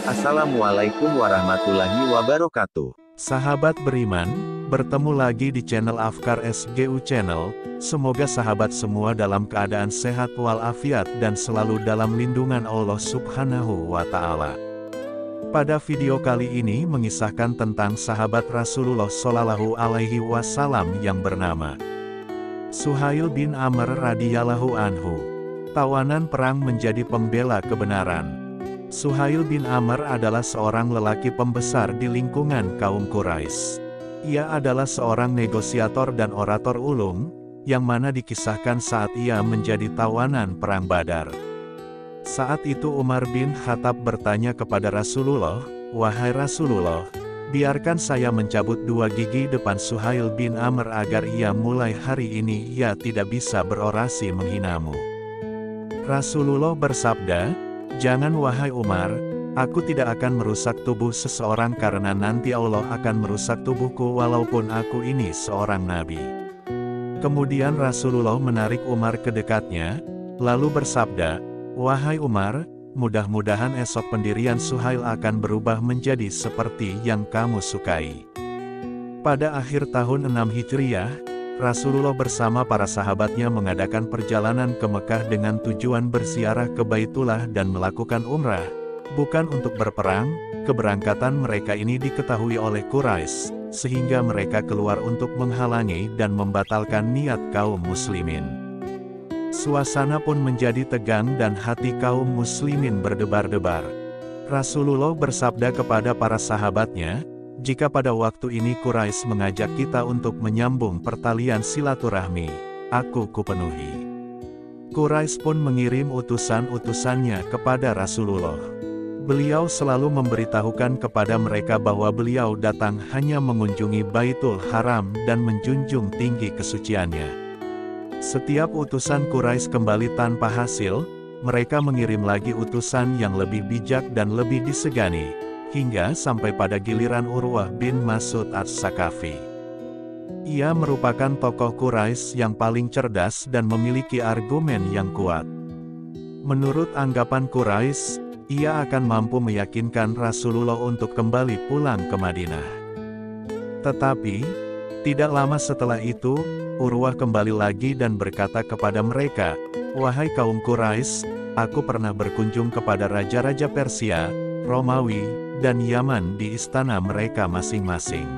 Assalamualaikum warahmatullahi wabarakatuh. Sahabat beriman, bertemu lagi di channel Afkar SGU Channel. Semoga sahabat semua dalam keadaan sehat walafiat dan selalu dalam lindungan Allah Subhanahu wa Ta'ala. Pada video kali ini mengisahkan tentang sahabat Rasulullah Shallallahu Alaihi Wasallam yang bernama Suhail bin Amr radhiyallahu anhu. Tawanan perang menjadi pembela kebenaran. Suhail bin Amr adalah seorang lelaki pembesar di lingkungan kaum Quraisy. Ia adalah seorang negosiator dan orator ulung, yang mana dikisahkan saat ia menjadi tawanan perang Badar. Saat itu Umar bin Khattab bertanya kepada Rasulullah, "Wahai Rasulullah, biarkan saya mencabut 2 gigi depan Suhail bin Amr agar ia mulai hari ini ia tidak bisa berorasi menghinamu." Rasulullah bersabda, "Jangan wahai Umar, aku tidak akan merusak tubuh seseorang karena nanti Allah akan merusak tubuhku walaupun aku ini seorang nabi." Kemudian Rasulullah menarik Umar ke dekatnya, lalu bersabda, "Wahai Umar, mudah-mudahan esok pendirian Suhail akan berubah menjadi seperti yang kamu sukai." Pada akhir tahun 6 Hijriah, Rasulullah bersama para sahabatnya mengadakan perjalanan ke Mekah dengan tujuan berziarah ke Baitullah dan melakukan umrah. Bukan untuk berperang, keberangkatan mereka ini diketahui oleh Quraisy, sehingga mereka keluar untuk menghalangi dan membatalkan niat kaum muslimin. Suasana pun menjadi tegang dan hati kaum muslimin berdebar-debar. Rasulullah bersabda kepada para sahabatnya, "Jika pada waktu ini Quraisy mengajak kita untuk menyambung pertalian silaturahmi, aku kupenuhi." Quraisy pun mengirim utusan-utusannya kepada Rasulullah. Beliau selalu memberitahukan kepada mereka bahwa beliau datang hanya mengunjungi Baitul Haram dan menjunjung tinggi kesuciannya. Setiap utusan Quraisy kembali tanpa hasil, mereka mengirim lagi utusan yang lebih bijak dan lebih disegani, hingga sampai pada giliran Urwah bin Mas'ud Ats-Tsaqafi. Ia merupakan tokoh Quraisy yang paling cerdas dan memiliki argumen yang kuat. Menurut anggapan Quraisy, ia akan mampu meyakinkan Rasulullah untuk kembali pulang ke Madinah. Tetapi, tidak lama setelah itu, Urwah kembali lagi dan berkata kepada mereka, "Wahai kaum Quraisy, aku pernah berkunjung kepada raja-raja Persia, Romawi, dan Yaman di istana mereka masing-masing.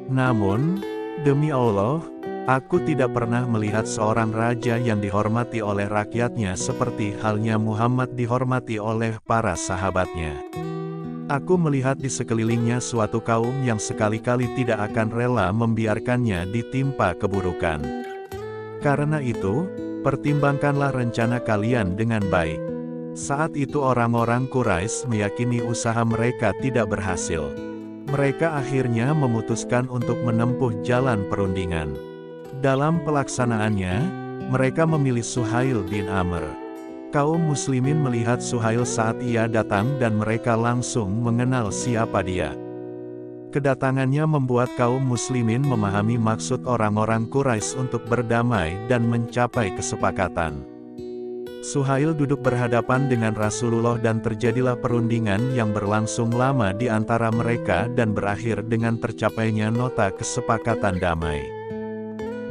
Namun, demi Allah, aku tidak pernah melihat seorang raja yang dihormati oleh rakyatnya seperti halnya Muhammad dihormati oleh para sahabatnya. Aku melihat di sekelilingnya suatu kaum yang sekali-kali tidak akan rela membiarkannya ditimpa keburukan. Karena itu, pertimbangkanlah rencana kalian dengan baik." Saat itu orang-orang Quraisy meyakini usaha mereka tidak berhasil. Mereka akhirnya memutuskan untuk menempuh jalan perundingan. Dalam pelaksanaannya, mereka memilih Suhail bin Amr. Kaum muslimin melihat Suhail saat ia datang dan mereka langsung mengenal siapa dia. Kedatangannya membuat kaum muslimin memahami maksud orang-orang Quraisy untuk berdamai dan mencapai kesepakatan. Suhail duduk berhadapan dengan Rasulullah dan terjadilah perundingan yang berlangsung lama di antara mereka dan berakhir dengan tercapainya nota kesepakatan damai.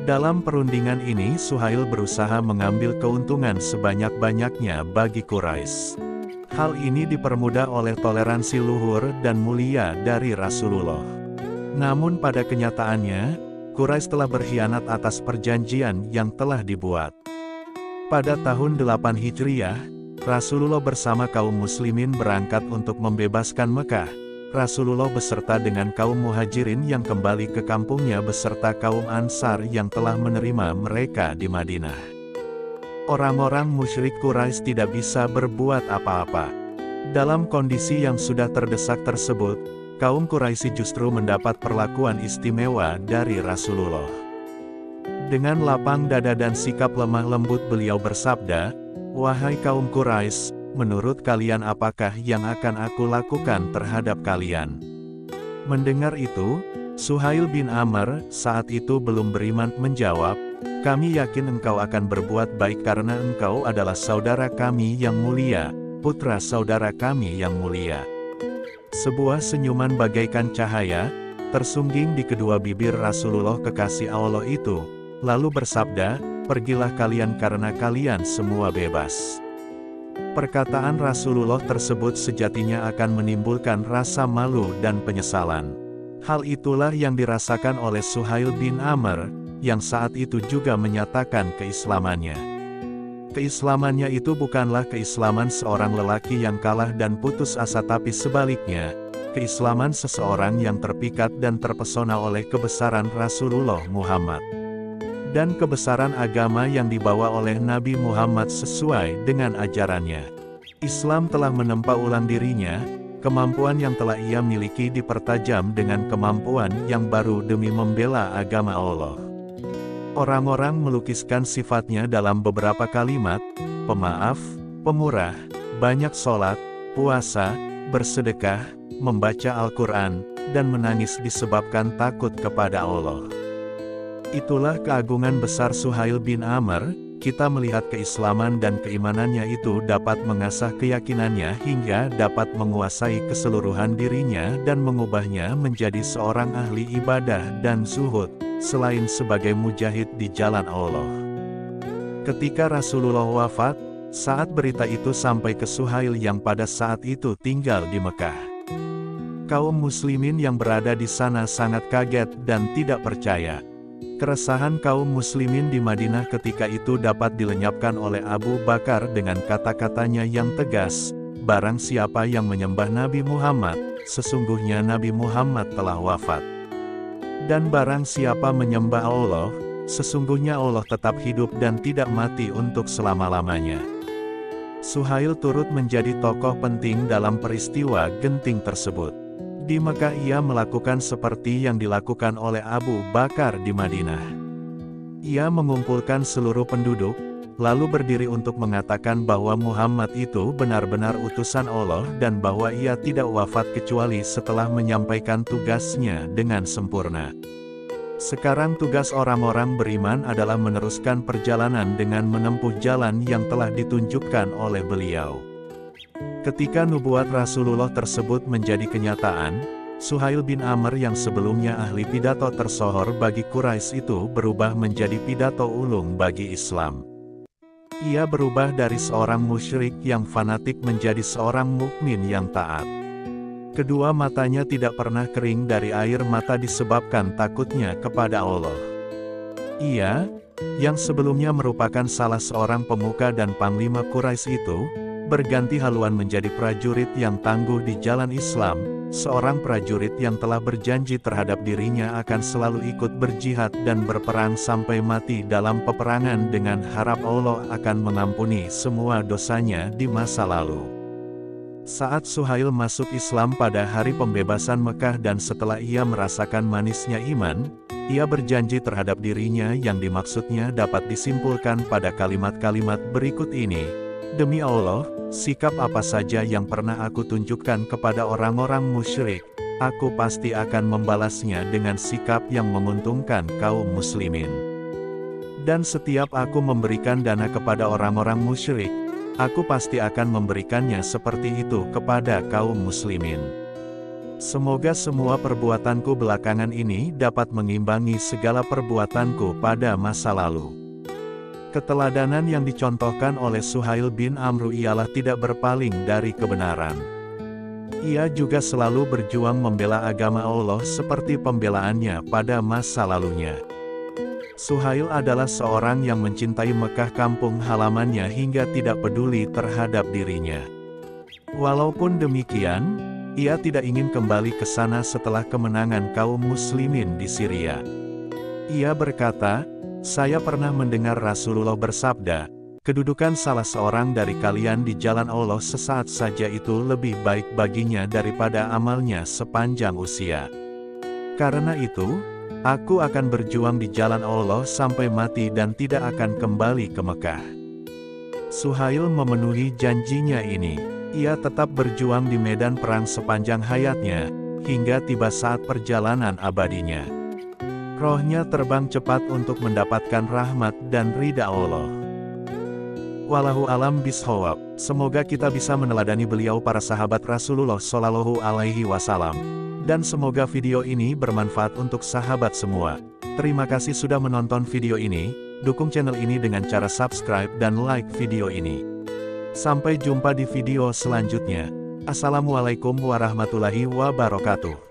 Dalam perundingan ini Suhail berusaha mengambil keuntungan sebanyak-banyaknya bagi Quraisy. Hal ini dipermudah oleh toleransi luhur dan mulia dari Rasulullah. Namun pada kenyataannya, Quraisy telah berkhianat atas perjanjian yang telah dibuat. Pada tahun 8 Hijriah, Rasulullah bersama kaum muslimin berangkat untuk membebaskan Mekah. Rasulullah beserta dengan kaum muhajirin yang kembali ke kampungnya beserta kaum Ansar yang telah menerima mereka di Madinah. Orang-orang musyrik Quraisy tidak bisa berbuat apa-apa. Dalam kondisi yang sudah terdesak tersebut, kaum Quraisy justru mendapat perlakuan istimewa dari Rasulullah. Dengan lapang dada dan sikap lemah lembut beliau bersabda, "Wahai kaum Quraisy, menurut kalian apakah yang akan aku lakukan terhadap kalian?" Mendengar itu, Suhail bin Amr saat itu belum beriman menjawab, "Kami yakin engkau akan berbuat baik karena engkau adalah saudara kami yang mulia, putra saudara kami yang mulia." Sebuah senyuman bagaikan cahaya, tersungging di kedua bibir Rasulullah kekasih Allah itu, lalu bersabda, "Pergilah kalian karena kalian semua bebas." Perkataan Rasulullah tersebut sejatinya akan menimbulkan rasa malu dan penyesalan. Hal itulah yang dirasakan oleh Suhail bin Amr, yang saat itu juga menyatakan keislamannya. Keislamannya itu bukanlah keislaman seorang lelaki yang kalah dan putus asa, tapi sebaliknya, keislaman seseorang yang terpikat dan terpesona oleh kebesaran Rasulullah Muhammad dan kebesaran agama yang dibawa oleh Nabi Muhammad sesuai dengan ajarannya. Islam telah menempa ulang dirinya, kemampuan yang telah ia miliki dipertajam dengan kemampuan yang baru demi membela agama Allah. Orang-orang melukiskan sifatnya dalam beberapa kalimat: pemaaf, pemurah, banyak sholat, puasa, bersedekah, membaca Al-Quran, dan menangis disebabkan takut kepada Allah. Itulah keagungan besar Suhail bin Amr. Kita melihat keislaman dan keimanannya itu dapat mengasah keyakinannya hingga dapat menguasai keseluruhan dirinya dan mengubahnya menjadi seorang ahli ibadah dan zuhud, selain sebagai mujahid di jalan Allah. Ketika Rasulullah wafat, saat berita itu sampai ke Suhail yang pada saat itu tinggal di Mekah, kaum muslimin yang berada di sana sangat kaget dan tidak percaya. Keresahan kaum muslimin di Madinah ketika itu dapat dilenyapkan oleh Abu Bakar dengan kata-katanya yang tegas, "Barang siapa yang menyembah Nabi Muhammad, sesungguhnya Nabi Muhammad telah wafat. Dan barang siapa menyembah Allah, sesungguhnya Allah tetap hidup dan tidak mati untuk selama-lamanya." Suhail turut menjadi tokoh penting dalam peristiwa genting tersebut. Di Mekah ia melakukan seperti yang dilakukan oleh Abu Bakar di Madinah. Ia mengumpulkan seluruh penduduk, lalu berdiri untuk mengatakan bahwa Muhammad itu benar-benar utusan Allah dan bahwa ia tidak wafat kecuali setelah menyampaikan tugasnya dengan sempurna. Sekarang tugas orang-orang beriman adalah meneruskan perjalanan dengan menempuh jalan yang telah ditunjukkan oleh beliau. Ketika nubuat Rasulullah tersebut menjadi kenyataan, Suhail bin Amr yang sebelumnya ahli pidato tersohor bagi Quraisy itu berubah menjadi pidato ulung bagi Islam. Ia berubah dari seorang musyrik yang fanatik menjadi seorang mukmin yang taat. Kedua matanya tidak pernah kering dari air mata disebabkan takutnya kepada Allah. Ia, yang sebelumnya merupakan salah seorang pemuka dan panglima Quraisy itu, berganti haluan menjadi prajurit yang tangguh di jalan Islam, seorang prajurit yang telah berjanji terhadap dirinya akan selalu ikut berjihad dan berperang sampai mati dalam peperangan dengan harap Allah akan mengampuni semua dosanya di masa lalu. Saat Suhail masuk Islam pada hari pembebasan Mekah dan setelah ia merasakan manisnya iman, ia berjanji terhadap dirinya yang dimaksudnya dapat disimpulkan pada kalimat-kalimat berikut ini. "Demi Allah, sikap apa saja yang pernah aku tunjukkan kepada orang-orang musyrik, aku pasti akan membalasnya dengan sikap yang menguntungkan kaum muslimin. Dan setiap aku memberikan dana kepada orang-orang musyrik, aku pasti akan memberikannya seperti itu kepada kaum muslimin. Semoga semua perbuatanku belakangan ini dapat mengimbangi segala perbuatanku pada masa lalu." Keteladanan yang dicontohkan oleh Suhail bin Amr ialah tidak berpaling dari kebenaran. Ia juga selalu berjuang membela agama Allah seperti pembelaannya pada masa lalunya. Suhail adalah seorang yang mencintai Mekah kampung halamannya hingga tidak peduli terhadap dirinya. Walaupun demikian, ia tidak ingin kembali ke sana setelah kemenangan kaum muslimin di Syria. Ia berkata, "Saya pernah mendengar Rasulullah bersabda, kedudukan salah seorang dari kalian di jalan Allah sesaat saja itu lebih baik baginya daripada amalnya sepanjang usia. Karena itu, aku akan berjuang di jalan Allah sampai mati dan tidak akan kembali ke Mekah." Suhail memenuhi janjinya ini. Ia tetap berjuang di medan perang sepanjang hayatnya, hingga tiba saat perjalanan abadinya. Rohnya terbang cepat untuk mendapatkan rahmat dan ridha Allah. Wallahu alam bishawab. Semoga kita bisa meneladani beliau para sahabat Rasulullah Shallallahu Alaihi Wasallam. Dan semoga video ini bermanfaat untuk sahabat semua. Terima kasih sudah menonton video ini. Dukung channel ini dengan cara subscribe dan like video ini. Sampai jumpa di video selanjutnya. Assalamualaikum warahmatullahi wabarakatuh.